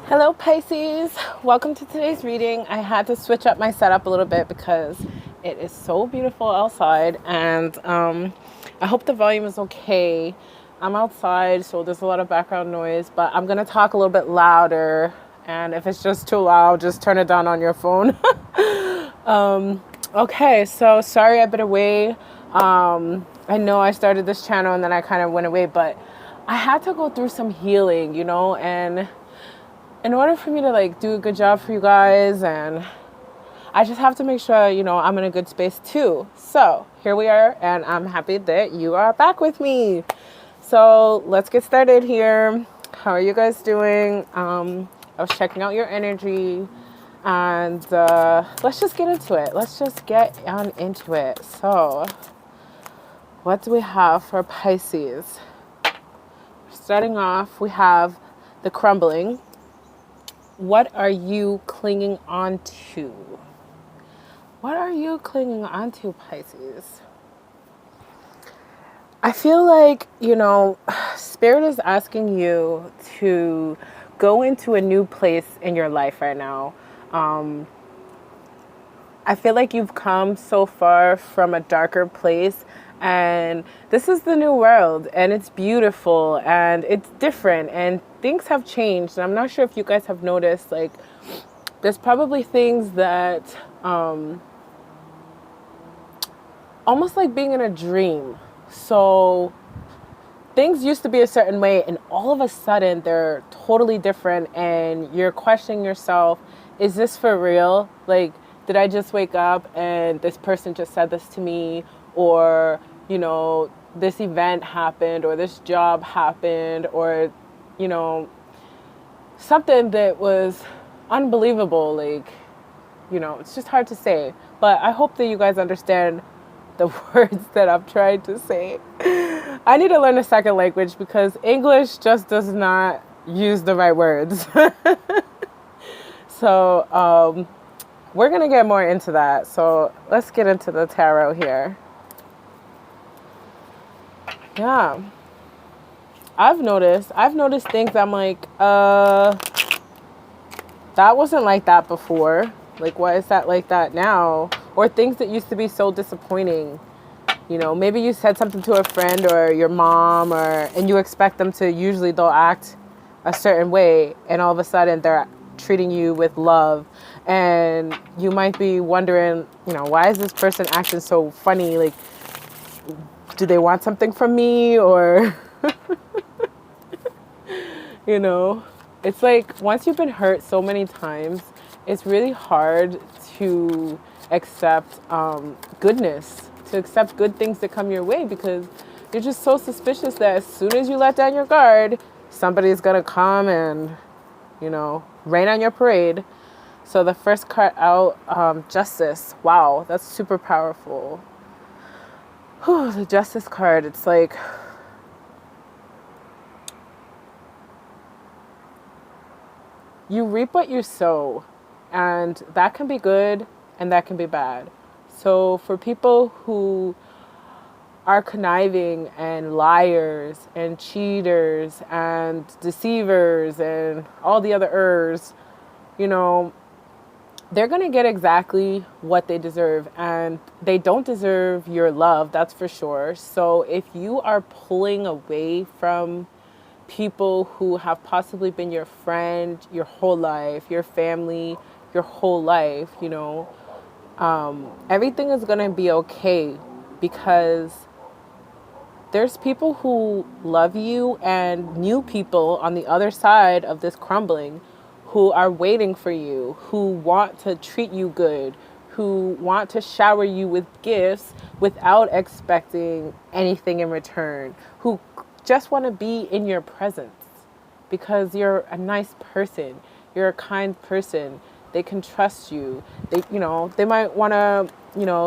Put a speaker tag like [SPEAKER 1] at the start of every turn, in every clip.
[SPEAKER 1] Hello Pisces, welcome to today's reading. I had to switch up my setup a little bit because it is so beautiful outside, and I hope the volume is okay. I'm outside, so there's a lot of background noise, but I'm gonna talk a little bit louder, and if it's just too loud, just turn it down on your phone. Okay, so sorry I've been away. I know I started this channel and then I kind of went away, but I had to go through some healing, and in order for me to like do a good job for you guys, and I just have to make sure, I'm in a good space too. So here we are, and I'm happy that you are back with me. So let's get started here. How are you guys doing? I was checking out your energy, and let's just get into it. Let's just get on into it. So what do we have for Pisces? Starting off, we have the crumbling. What are you clinging on to? What are you clinging on to, Pisces? I feel like, Spirit is asking you to go into a new place in your life right now. I feel like you've come so far from a darker place, and this is the new world, and it's beautiful and it's different, and things have changed. And I'm not sure if you guys have noticed, like, there's probably things that almost like being in a dream. So things used to be a certain way, and all of a sudden they're totally different, and you're questioning yourself, is this for real? Like, did I just wake up and this person just said this to me? Or, this event happened, or this job happened, or, something that was unbelievable. Like, it's just hard to say. But I hope that you guys understand the words that I'm trying to say. I need to learn a second language because English just does not use the right words. So we're going to get more into that. So let's get into the tarot here. Yeah. I've noticed things I'm like, that wasn't like that before. Like, why is that like that now? Or things that used to be so disappointing. Maybe you said something to a friend or your mom, and you expect them to, usually they'll act a certain way, and all of a sudden they're treating you with love, and you might be wondering, why is this person acting so funny? Like, do they want something from me? Or it's like, once you've been hurt so many times, it's really hard to accept goodness, to accept good things that come your way, because you're just so suspicious that as soon as you let down your guard, somebody's gonna come and, rain on your parade. So the first card out, Justice. Wow, that's super powerful. Whew, the Justice card, it's like, you reap what you sow, and that can be good and that can be bad. So for people who are conniving and liars and cheaters and deceivers and all the other ers, they're going to get exactly what they deserve, and they don't deserve your love, that's for sure. So if you are pulling away from people who have possibly been your friend your whole life, your family your whole life, everything is going to be okay, because there's people who love you and new people on the other side of this crumbling who are waiting for you, who want to treat you good, who want to shower you with gifts without expecting anything in return, who just want to be in your presence because you're a nice person, you're a kind person. They can trust you. They might want to,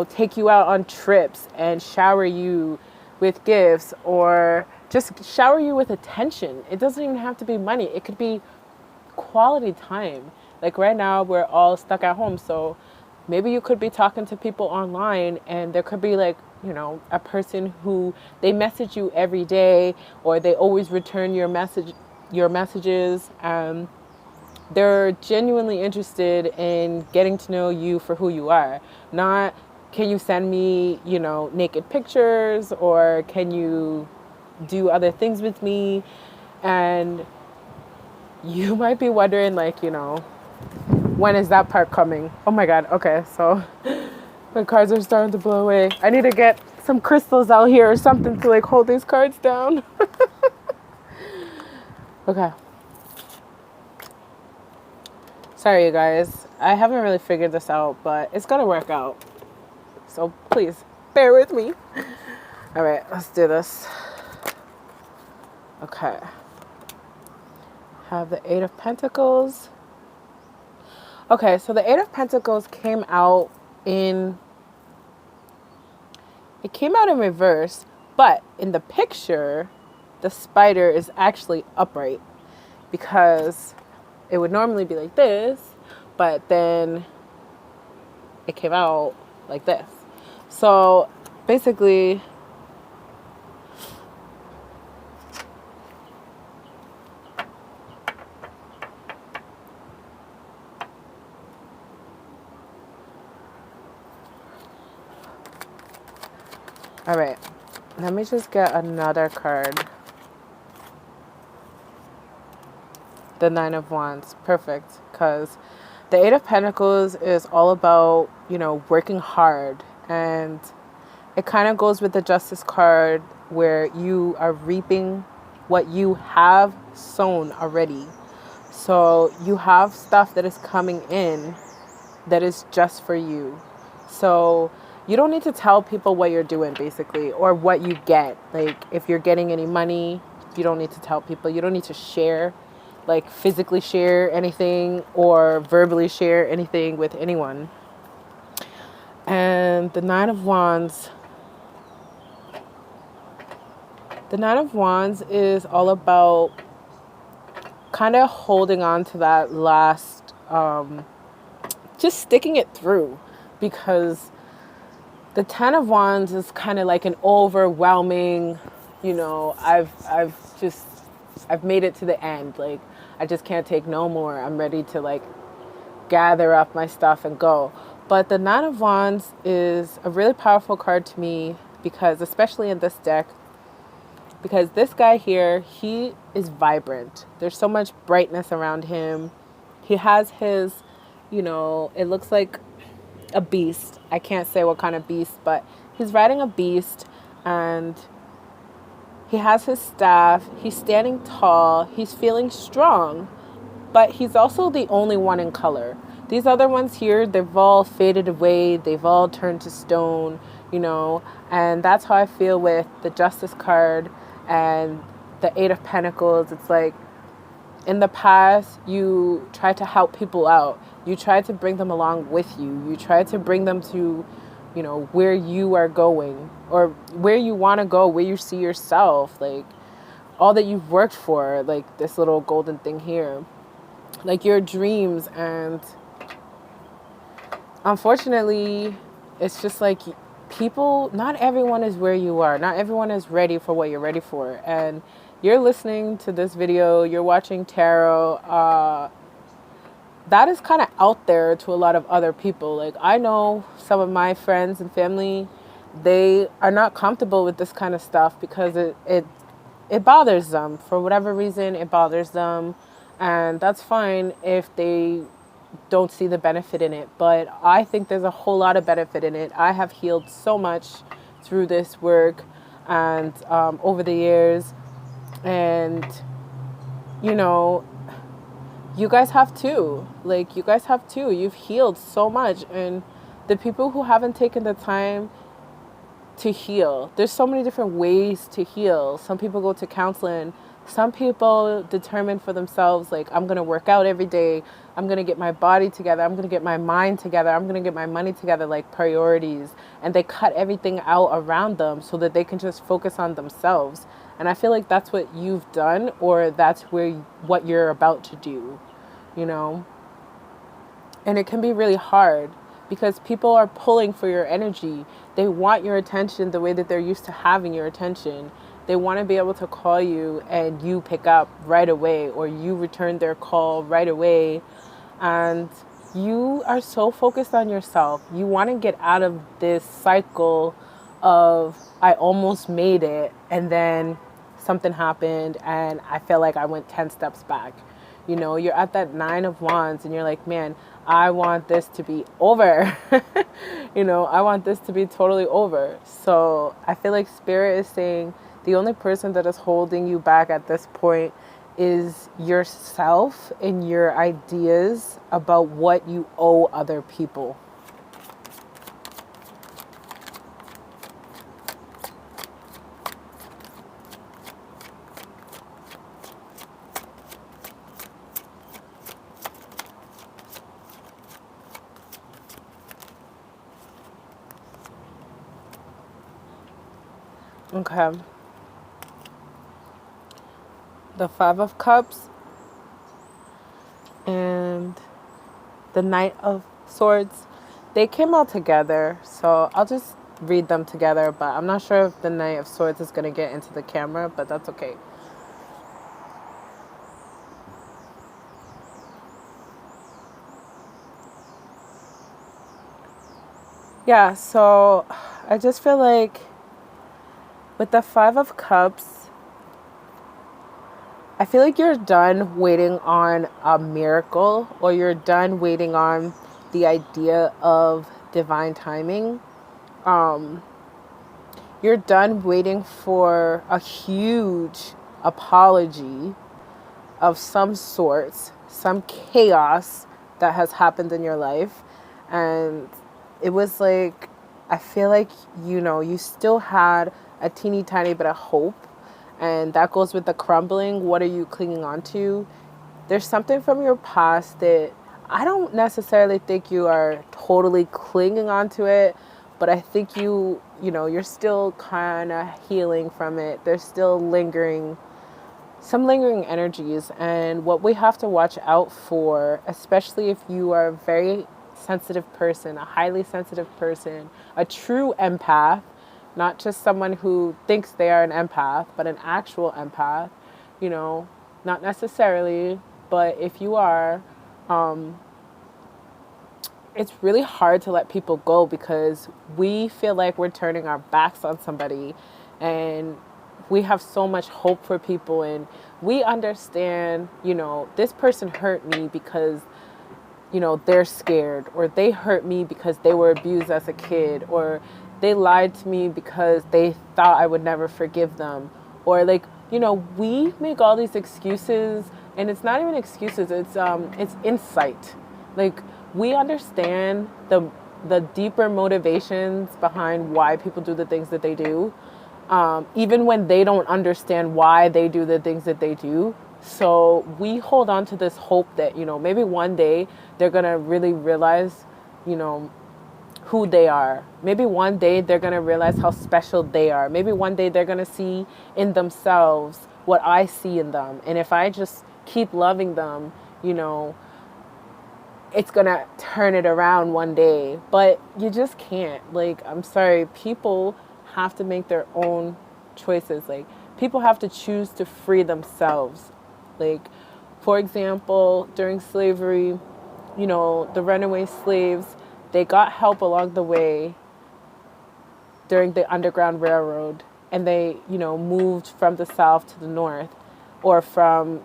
[SPEAKER 1] take you out on trips and shower you with gifts, or just shower you with attention. It doesn't even have to be money. It could be quality time. Like right now, we're all stuck at home, so maybe you could be talking to people online, and there could be like, a person who they message you every day, or they always return your messages. They're genuinely interested in getting to know you for who you are. Not, can you send me, naked pictures, or can you do other things with me? And you might be wondering, like, when is that part coming? Oh my God. Okay. So the cards are starting to blow away. I need to get some crystals out here or something to like hold these cards down. Okay. Sorry, you guys. I haven't really figured this out, but it's going to work out. So please bear with me. All right, let's do this. Okay. Have the Eight of Pentacles. Okay, so the Eight of Pentacles came out in reverse, but in the picture, the spider is actually upright, because it would normally be like this, but then it came out like this. So basically, all right, let me just get another card. The Nine of Wands. Perfect. Because the Eight of Pentacles is all about, working hard. And it kind of goes with the Justice card, where you are reaping what you have sown already. So you have stuff that is coming in that is just for you. So you don't need to tell people what you're doing, basically, or what you get. Like, if you're getting any money, you don't need to tell people. You don't need to share, like physically share anything or verbally share anything with anyone. And the Nine of Wands. The Nine of Wands is all about kind of holding on to that last, just sticking it through, because the Ten of Wands is kind of like an overwhelming, I've made it to the end. Like, I just can't take no more. I'm ready to like gather up my stuff and go. But the Nine of Wands is a really powerful card to me, because especially in this deck, because this guy here, he is vibrant. There's so much brightness around him. He has his, it looks like a beast. I can't say what kind of beast, but he's riding a beast, and he has his staff. He's standing tall. He's feeling strong, but he's also the only one in color. These other ones here, they've all faded away. They've all turned to stone, and that's how I feel with the Justice card and the Eight of Pentacles. It's like, in the past, you tried to help people out. You tried to bring them along with you. You tried to bring them to, where you are going, or where you want to go, where you see yourself, like all that you've worked for, like this little golden thing here, like your dreams. And unfortunately, it's just like people, not everyone is where you are. Not everyone is ready for what you're ready for. And you're listening to this video, you're watching tarot, that is kind of out there to a lot of other people. Like, I know some of my friends and family, they are not comfortable with this kind of stuff, because it bothers them. For whatever reason, it bothers them. And that's fine if they don't see the benefit in it. But I think there's a whole lot of benefit in it. I have healed so much through this work and over the years. And, you guys have too. Like, you guys have too. You've healed so much. And the people who haven't taken the time to heal, there's so many different ways to heal. Some people go to counseling. Some people determine for themselves, like, I'm going to work out every day. I'm going to get my body together. I'm going to get my mind together. I'm going to get my money together, like priorities. And they cut everything out around them so that they can just focus on themselves. And I feel like that's what you've done, or that's what you're about to do, And it can be really hard, because people are pulling for your energy. They want your attention the way that they're used to having your attention. They want to be able to call you and you pick up right away, or you return their call right away. And you are so focused on yourself. You want to get out of this cycle of, I almost made it, and then something happened and I feel like I went 10 steps back. You're at that 9 of Wands and you're like, man, I want this to be over. I want this to be totally over. So I feel like Spirit is saying the only person that is holding you back at this point is yourself and your ideas about what you owe other people. Okay. The 5 of Cups and the Knight of Swords, they came out together, so I'll just read them together, but I'm not sure if the Knight of Swords is going to get into the camera, but that's okay. Yeah, so I just feel like with the 5 of Cups, I feel like you're done waiting on a miracle, or you're done waiting on the idea of divine timing. You're done waiting for a huge apology of some sorts, some chaos that has happened in your life. And it was like, I feel like, you still had a teeny tiny bit of hope. And that goes with the crumbling. What are you clinging on to? There's something from your past that I don't necessarily think you are totally clinging on to it, but I think you're still kind of healing from it. There's still some lingering energies. And what we have to watch out for, especially if you are a very sensitive person, a highly sensitive person, a true empath, not just someone who thinks they are an empath, but an actual empath, not necessarily, but if you are, it's really hard to let people go because we feel like we're turning our backs on somebody, and we have so much hope for people, and we understand, this person hurt me because they're scared, or they hurt me because they were abused as a kid, or they lied to me because they thought I would never forgive them. Or we make all these excuses, and it's not even excuses, it's insight. We understand the deeper motivations behind why people do the things that they do, even when they don't understand why they do the things that they do. So we hold on to this hope that, maybe one day they're going to really realize, who they are. Maybe one day they're going to realize how special they are. Maybe one day they're going to see in themselves what I see in them. And if I just keep loving them, it's going to turn it around one day. But you just can't. I'm sorry, people have to make their own choices. People have to choose to free themselves. For example, during slavery, the runaway slaves, they got help along the way during the Underground Railroad, and they, moved from the South to the North, or from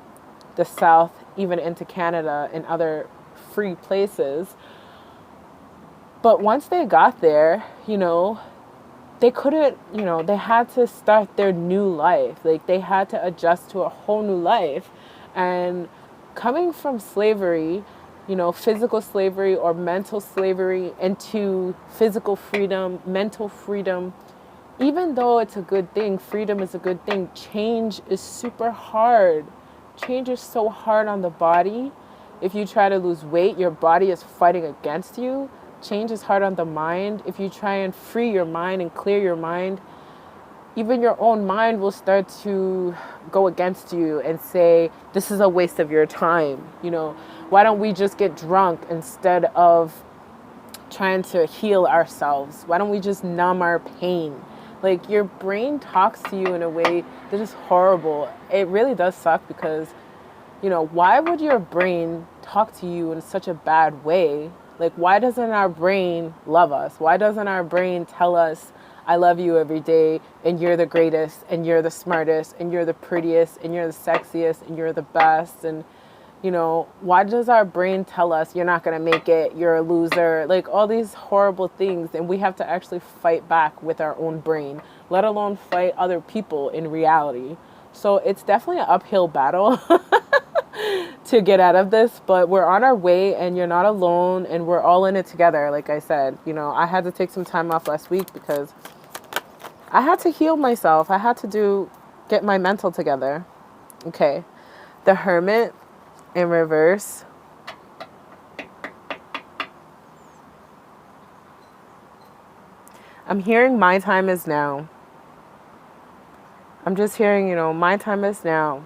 [SPEAKER 1] the South even into Canada and other free places. But once they got there, they couldn't, they had to start their new life. They had to adjust to a whole new life. And coming from slavery, physical slavery or mental slavery, into physical freedom, mental freedom, even though it's a good thing, freedom is a good thing, change is super hard. Change is so hard on the body. If you try to lose weight, your body is fighting against you. Change is hard on the mind. If you try and free your mind and clear your mind, even your own mind will start to go against you and say, this is a waste of your time. Why don't we just get drunk instead of trying to heal ourselves? Why don't we just numb our pain? Like, your brain talks to you in a way that is horrible. It really does suck because, why would your brain talk to you in such a bad way? Like, why doesn't our brain love us? Why doesn't our brain tell us, I love you every day, and you're the greatest, and you're the smartest, and you're the prettiest, and you're the sexiest, and you're the best? And, why does our brain tell us you're not going to make it, you're a loser, like all these horrible things, and we have to actually fight back with our own brain, let alone fight other people in reality. So it's definitely an uphill battle to get out of this, but we're on our way, and you're not alone, and we're all in it together. Like I said, I had to take some time off last week because I had to heal myself. I had to get my mental together. Okay. The Hermit in reverse. I'm hearing my time is now. I'm just hearing, my time is now.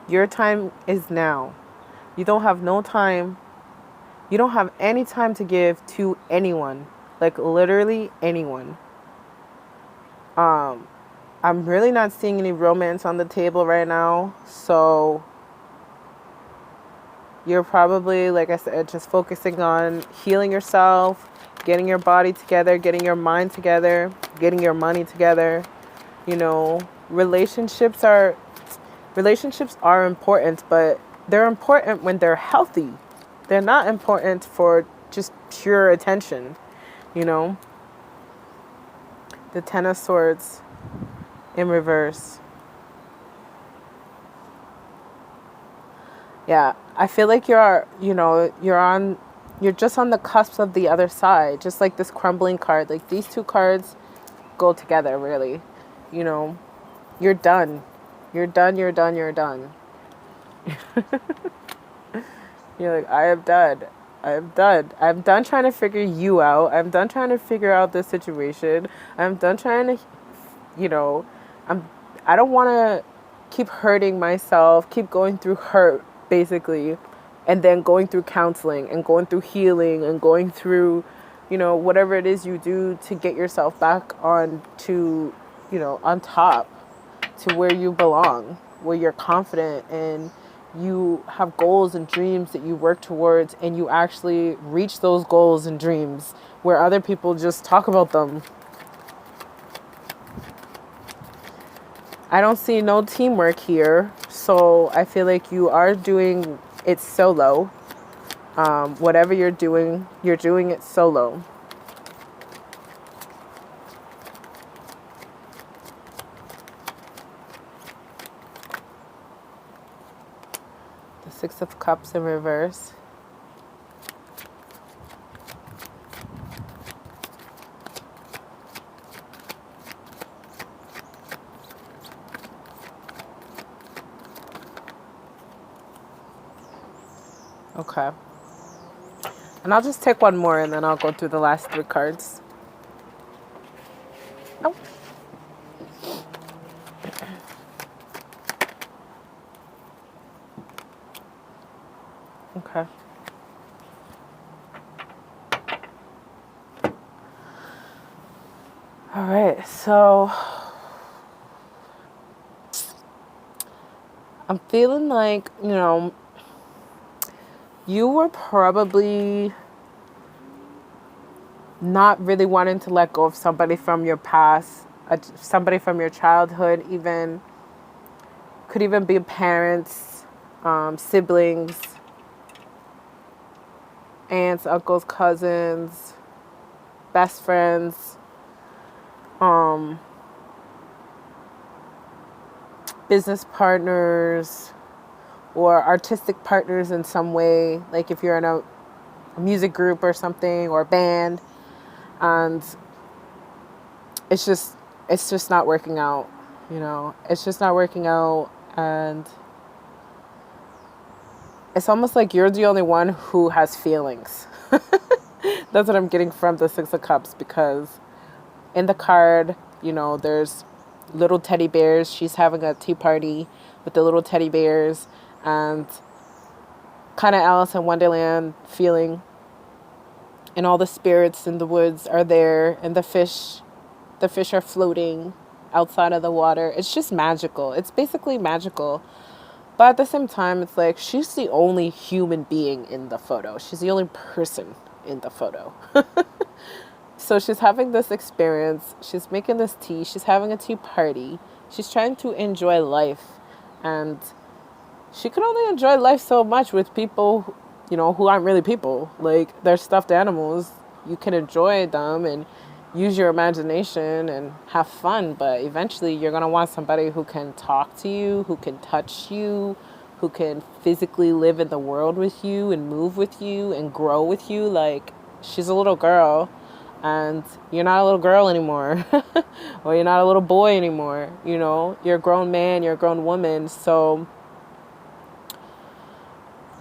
[SPEAKER 1] Your time is now. You don't have no time. You don't have any time to give to anyone. Like, literally anyone. I'm really not seeing any romance on the table right now. So you're probably, like I said, just focusing on healing yourself, getting your body together, getting your mind together, getting your money together. Relationships are important, but they're important when they're healthy. They're not important for just pure attention, The Ten of Swords in reverse. Yeah, I feel like you're just on the cusp of the other side, just like this crumbling card. Like, these two cards go together, really. You're done. You're done. You're like, I am done. I'm done trying to figure you out. I'm done trying to figure out this situation. I'm done trying to, I don't want to keep hurting myself, keep going through hurt, basically, and then going through counseling and going through healing and going through, whatever it is you do to get yourself back on to, on top, to where you belong, where you're confident and you have goals and dreams that you work towards, and you actually reach those goals and dreams where other people just talk about them. I don't see no teamwork here, so I feel like you are doing it solo. Whatever you're doing it solo. The Six of Cups in reverse. Okay. And I'll just take one more and then I'll go through the last three cards. Oh. Okay. All right, so I'm feeling like, you were probably not really wanting to let go of somebody from your past, somebody from your childhood, even. Could even be parents, siblings, aunts, uncles, cousins, best friends, business partners, or artistic partners in some way, like if you're in a music group or something, or a band, and it's just not working out, it's just not working out, and it's almost like you're the only one who has feelings. That's what I'm getting from the Six of Cups, because in the card, there's little teddy bears. She's having a tea party with the little teddy bears, and kind of Alice in Wonderland feeling. and all the spirits in the woods are there, and the fish are floating outside of the water. It's just magical. It's basically magical. But at the same time, it's like she's the only human being in the photo. She's the only person in the photo. So she's having this experience. She's making this tea. She's having a tea party. She's trying to enjoy life. And she can only enjoy life so much with people, who aren't really people. Like, they're stuffed animals. You can enjoy them and use your imagination and have fun. But eventually you're going to want somebody who can talk to you, who can touch you, who can physically live in the world with you and move with you and grow with you. Like, she's a little girl. And you're not a little girl anymore, or you're not a little boy anymore. You're a grown man, you're a grown woman. So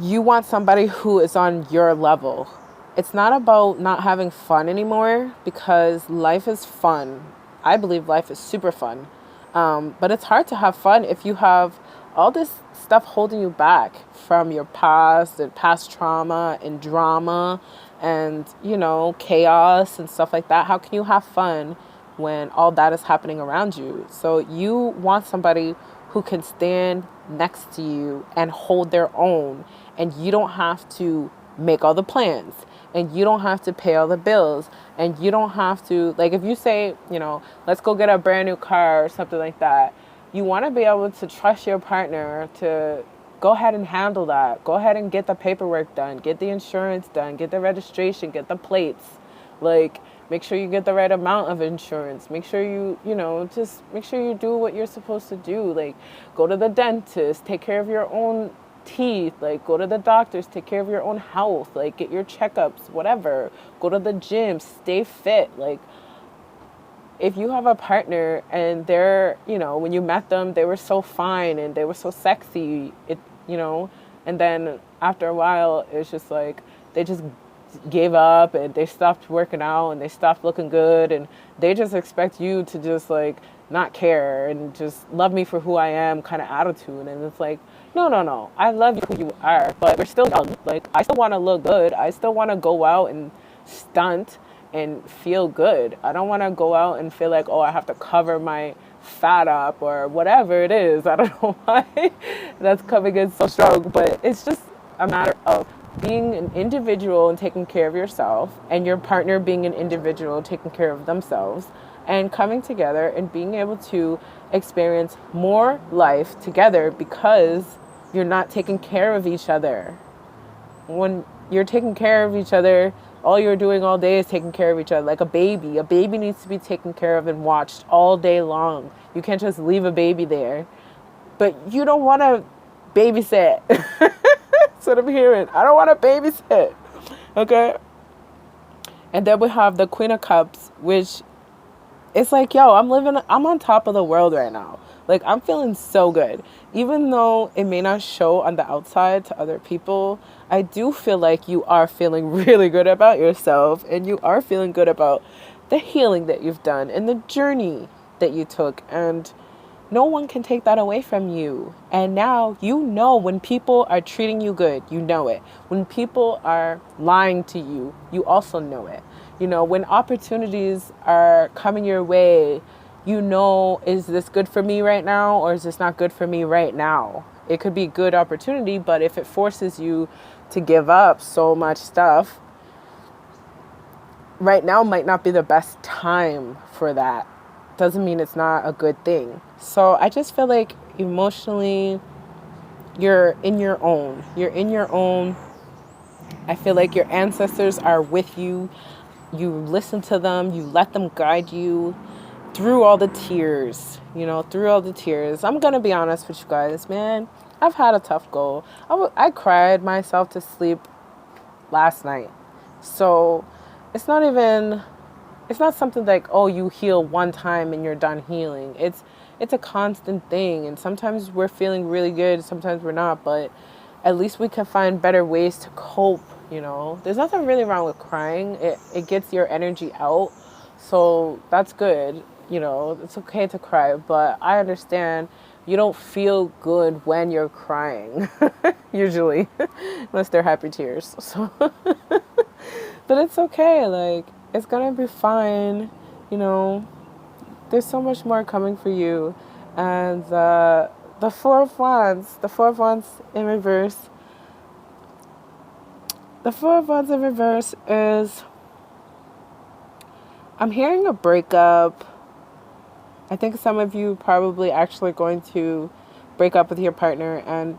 [SPEAKER 1] you want somebody who is on your level. It's not about not having fun anymore, because life is fun. I believe life is super fun. But it's hard to have fun if you have all this stuff holding you back from your past and past trauma and drama and, chaos and stuff like that. How can you have fun when all that is happening around you? So you want somebody who can stand next to you and hold their own, and you don't have to make all the plans, and you don't have to pay all the bills, and you don't have to, like, if you say, let's go get a brand new car or something like that, you want to be able to trust your partner to go ahead and handle that. Go ahead and get the paperwork done, get the insurance done, get the registration, get the plates. Like, make sure you get the right amount of insurance. Make sure you, just make sure you do what you're supposed to do. Like, go to the dentist, take care of your own teeth, like, go to the doctors, take care of your own health, like, get your checkups, whatever. Go to the gym, stay fit. Like, if you have a partner and they're, when you met them, they were so fine and they were so sexy, and then after a while, it's just like, they just gave up and they stopped working out and they stopped looking good, and they just expect you to just, like, not care and just love me for who I am kind of attitude. And it's like, no, I love you who you are, but we're still young. Like, I still want to look good. I still want to go out and stunt and feel good. I don't want to go out and feel like, oh, I have to cover my fat up or whatever it is. I don't know why that's coming in so strong, but it's just a matter of being an individual and taking care of yourself, and your partner being an individual taking care of themselves, and coming together and being able to experience more life together, because you're not taking care of each other. When you're taking care of each other, all you're doing all day is taking care of each other. Like a baby. A baby needs to be taken care of and watched all day long. You can't just leave a baby there. But you don't want to babysit. That's what I'm hearing. I don't want to babysit. Okay? And then we have the Queen of Cups, which it's like, yo, I'm on top of the world right now. Like, I'm feeling so good. Even though it may not show on the outside to other people, I do feel like you are feeling really good about yourself, and you are feeling good about the healing that you've done and the journey that you took, and no one can take that away from you. And now when people are treating you good, you know it. When people are lying to you, you also know it. When opportunities are coming your way, is this good for me right now, or is this not good for me right now? It could be a good opportunity, but if it forces you to give up so much stuff, right now might not be the best time for that. Doesn't mean it's not a good thing. So I just feel like emotionally, you're in your own. You're in your own. I feel like your ancestors are with you. You listen to them. You let them guide you through all the tears, through all the tears. I'm going to be honest with you guys, man. I've had a tough go. I cried myself to sleep last night. So it's not something like, oh, you heal one time and you're done healing. It's a constant thing. And sometimes we're feeling really good. Sometimes we're not. But at least we can find better ways to cope, There's nothing really wrong with crying. It gets your energy out. So that's good. It's okay to cry. But I understand you don't feel good when you're crying, usually, unless they're happy tears. But it's okay. Like, it's gonna be fine. You know, there's so much more coming for you. And the Four of Wands in reverse. The Four of Wands in reverse is, I'm hearing a breakup. I think some of you probably actually going to break up with your partner, and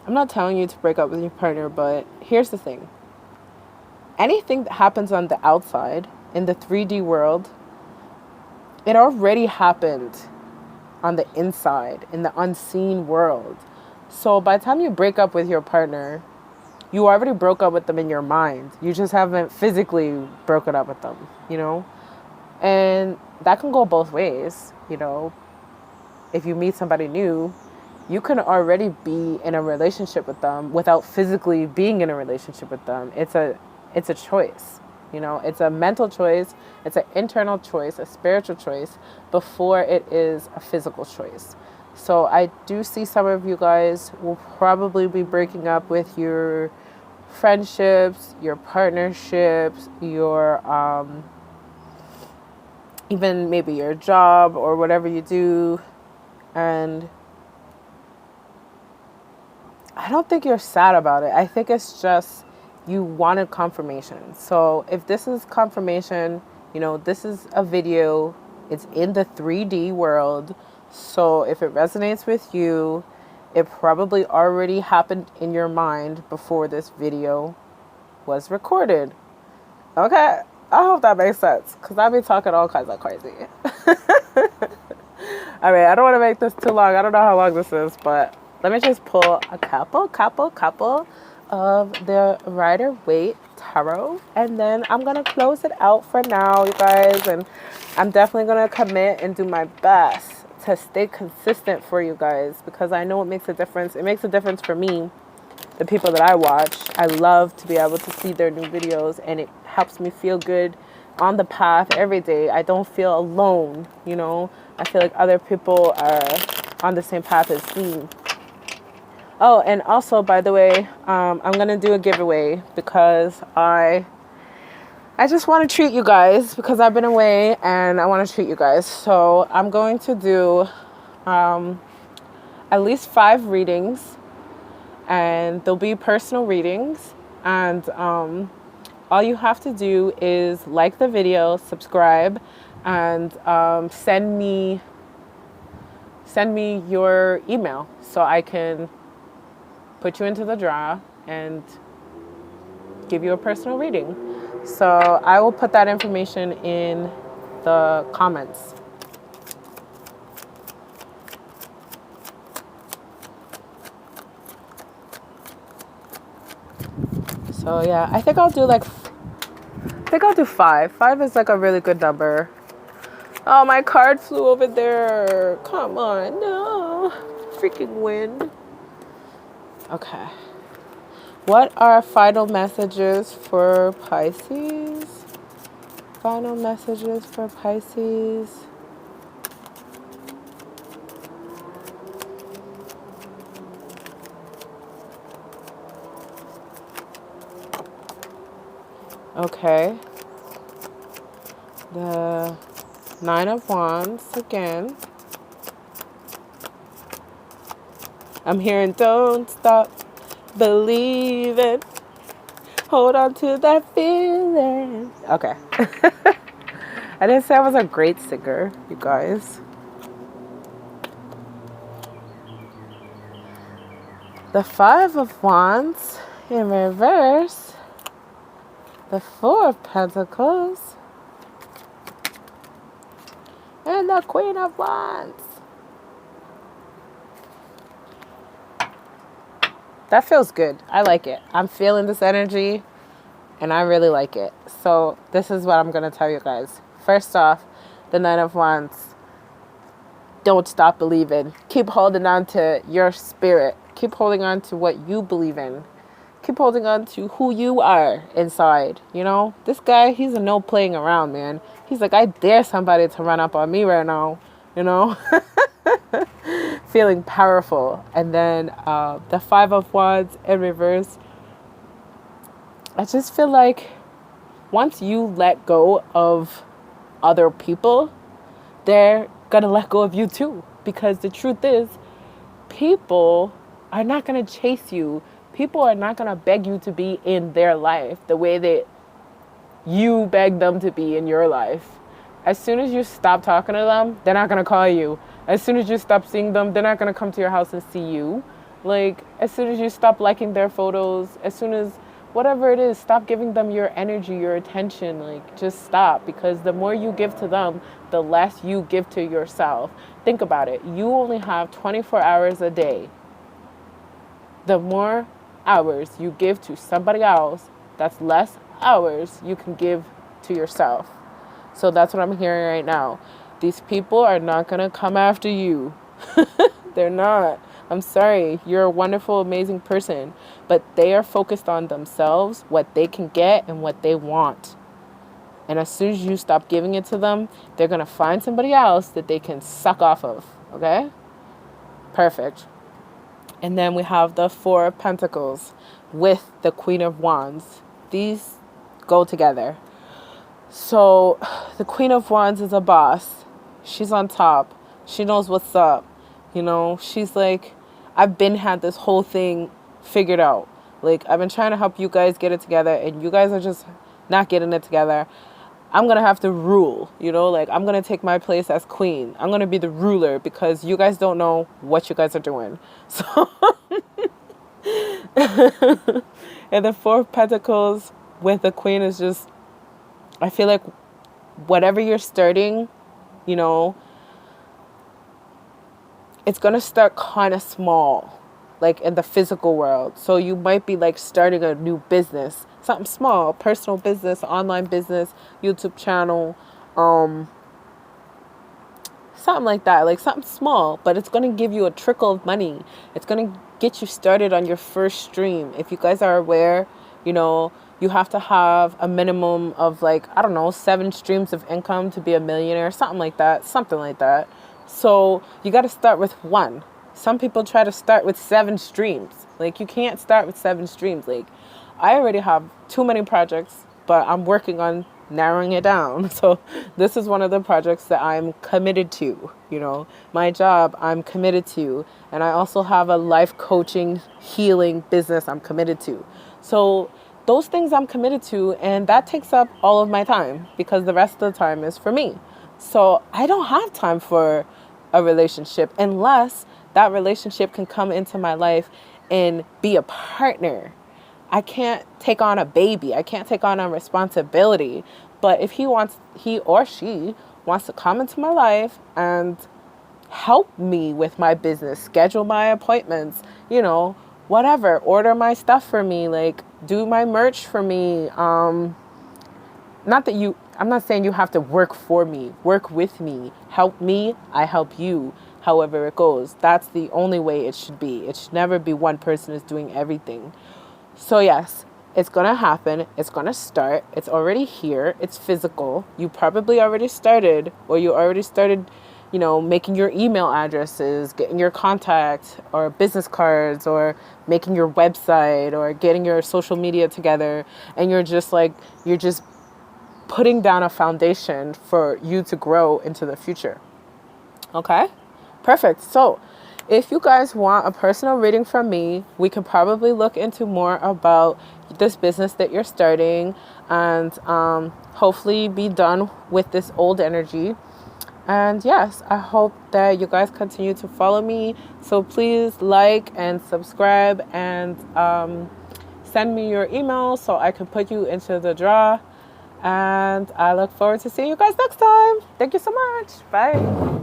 [SPEAKER 1] I'm not telling you to break up with your partner, but here's the thing. Anything that happens on the outside, in the 3D world, it already happened on the inside, in the unseen world. So by the time you break up with your partner, you already broke up with them in your mind. You just haven't physically broken up with them, you know? And that can go both ways, you know? If you meet somebody new, you can already be in a relationship with them without physically being in a relationship with them. It's a choice, you know? It's a mental choice, it's an internal choice, a spiritual choice before it is a physical choice. So I do see some of you guys will probably be breaking up with your friendships, your partnerships, your even maybe your job or whatever you do. And I don't think you're sad about it. I think it's just you wanted confirmation. So if this is confirmation, you know, this is a video, it's in the 3D world. So if it resonates with you, it probably already happened in your mind before this video was recorded. Okay, I hope that makes sense, because I've been talking all kinds of crazy. I mean, I don't want to make this too long. I don't know how long this is, but let me just pull a couple of the Rider-Waite tarot, and then I'm going to close it out for now, you guys. And I'm definitely going to commit and do my best to stay consistent for you guys, because I know it makes a difference. It makes a difference for me, the people that I watch. I love to be able to see their new videos, and it helps me feel good on the path every day. I don't feel alone, you know. I feel like other people are on the same path as me. Oh, and also, by the way, I'm going to do a giveaway, because I just want to treat you guys, because I've been away and I want to treat you guys. So I'm going to do at least 5 readings, and they'll be personal readings. And all you have to do is like the video, subscribe, and send me your email so I can put you into the draw and give you a personal reading. So I will put that information in the comments. So yeah, I think I'll do 5. 5 is like a really good number. Oh, my card flew over there. Come on, no. Freaking wind. Okay. What are final messages for Pisces? Final messages for Pisces. Okay. The 9 of Wands again. I'm hearing don't stop believing. Hold on to that feeling. Okay. I didn't say I was a great singer, you guys. The 5 of Wands in reverse. The 4 of Pentacles. And the Queen of Wands. That feels good. I like it. I'm feeling this energy, and I really like it. So this is what I'm going to tell you guys. First off, the 9 of Wands. Don't stop believing. Keep holding on to your spirit. Keep holding on to what you believe in. Keep holding on to who you are inside. You know, this guy, he's a no playing around, man. He's like, I dare somebody to run up on me right now, you know. Feeling powerful. And then the 5 of Wands in reverse. I just feel like once you let go of other people, they're gonna let go of you too. Because the truth is, people are not gonna chase you. People are not gonna beg you to be in their life the way that you beg them to be in your life. As soon as you stop talking to them, they're not gonna call you. As soon as you stop seeing them, they're not gonna come to your house and see you. Like, as soon as you stop liking their photos, as soon as whatever it is, stop giving them your energy, your attention. Like, just stop, because the more you give to them, the less you give to yourself. Think about it. You only have 24 hours a day. The more hours you give to somebody else, that's less hours you can give to yourself. So that's what I'm hearing right now. These people are not going to come after you. They're not. I'm sorry. You're a wonderful, amazing person. But they are focused on themselves, what they can get, and what they want. And as soon as you stop giving it to them, they're going to find somebody else that they can suck off of. Okay? Perfect. And then we have the Four of Pentacles with the Queen of Wands. These go together. So the Queen of Wands is a boss. She's on top. She knows what's up. You know, she's like, I've had this whole thing figured out. Like, I've been trying to help you guys get it together, and you guys are just not getting it together. I'm going to have to rule, you know, like, I'm going to take my place as queen. I'm going to be the ruler because you guys don't know what you guys are doing. So, and the Four of Pentacles with the Queen is just, I feel like whatever you're starting, you know, it's going to start kind of small, like in the physical world. So you might be like starting a new business, something small, personal business, online business, YouTube channel, something like that, like something small, but it's going to give you a trickle of money. It's going to get you started on your first stream. If you guys are aware, you know, you have to have a minimum of like, I don't know, 7 streams of income to be a millionaire, something like that. So you got to start with 1. Some people try to start with 7 streams. Like, you can't start with 7 streams. Like, I already have too many projects, but I'm working on narrowing it down. So this is one of the projects that I'm committed to, you know, my job I'm committed to. And I also have a life coaching, healing business I'm committed to. So those things I'm committed to, and that takes up all of my time because the rest of the time is for me. So I don't have time for a relationship unless that relationship can come into my life and be a partner. I can't take on a baby. I can't take on a responsibility. But if he or she wants to come into my life and help me with my business, schedule my appointments, you know, whatever, order my stuff for me, like do my merch for me. I'm not saying you have to work for me, work with me, help me, I help you, however it goes. That's the only way it should be. It should never be one person is doing everything. So yes, it's going to happen. It's going to start. It's already here. It's physical. You probably already started, or you already started, you know, making your email addresses, getting your contact or business cards, or making your website, or getting your social media together. And you're just putting down a foundation for you to grow into the future. Okay? Perfect. So if you guys want a personal reading from me, we can probably look into more about this business that you're starting and hopefully be done with this old energy. And yes, I hope that you guys continue to follow me. So please like and subscribe and send me your email so I can put you into the draw. And I look forward to seeing you guys next time. Thank you so much. Bye.